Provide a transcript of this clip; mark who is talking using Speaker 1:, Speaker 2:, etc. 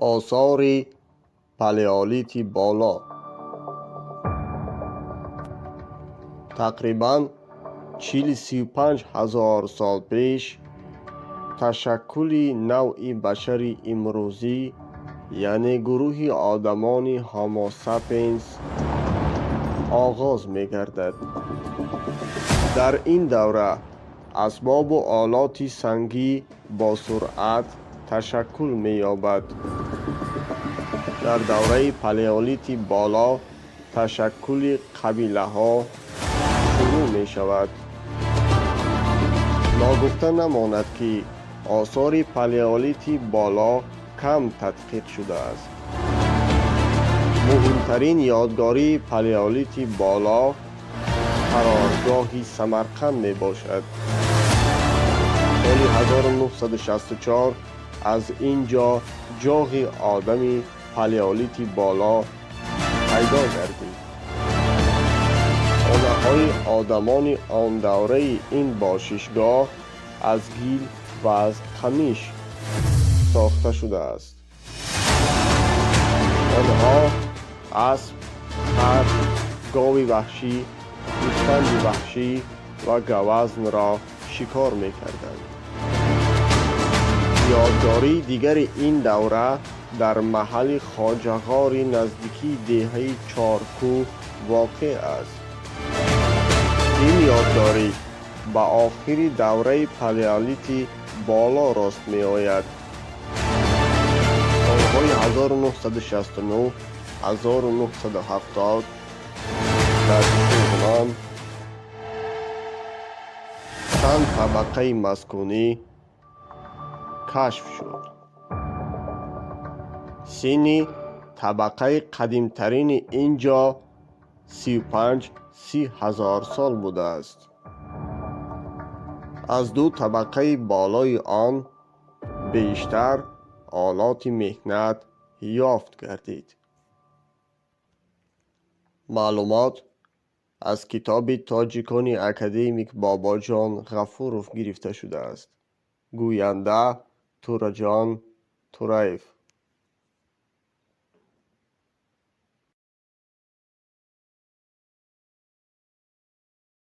Speaker 1: آثار پaleoلیت بالا تقریباً 40-35 هزار سال پیش تشکل نوع بشر امروزی یعنی گروه آدمان هومو ساپینس آغاز می گردد. در این دوره اسباب و آلات سنگی با سرعت تشکل می یابد. در دوره پaleoلیت بالا تشکل قبیله ها شروع می شود. ناگفته نماند که آثار پaleoلیت بالا کم تدقیق شده است. مهمترین یادگاری پaleoلیت بالا قرارگاه سمرقند می باشد. سال 1964 از اینجا جاغ آدم پaleoلیت بالا پیدا گردید. خانه‌های آدمان آن دوره این باششگاه از گیل و از قمیش ساخته شده است. آنها اسب، خر، گاو وحشی، گوسفند وحشی و گوزن را شکار می‌کردند. یادگاری دیگر این دوره در محل خواجه‌غار نزدیکی دهه چارکوه واقع است. این یادگاری به آخر دوره پaleoلیت بالا راست می آید. سالهای 1969 1970 در لبنان چند طبقه مسکونی کشف شد. سن طبقه قدیمترین اینجا 35-30 هزار سال بوده است. از دو طبقه بالای آن بیشتر آلات مهنت یافت گردید. معلومات از کتاب تاجیکان اکادمیک باباجان غفوروف گرفته شده است. گوینده تورجان تورایف.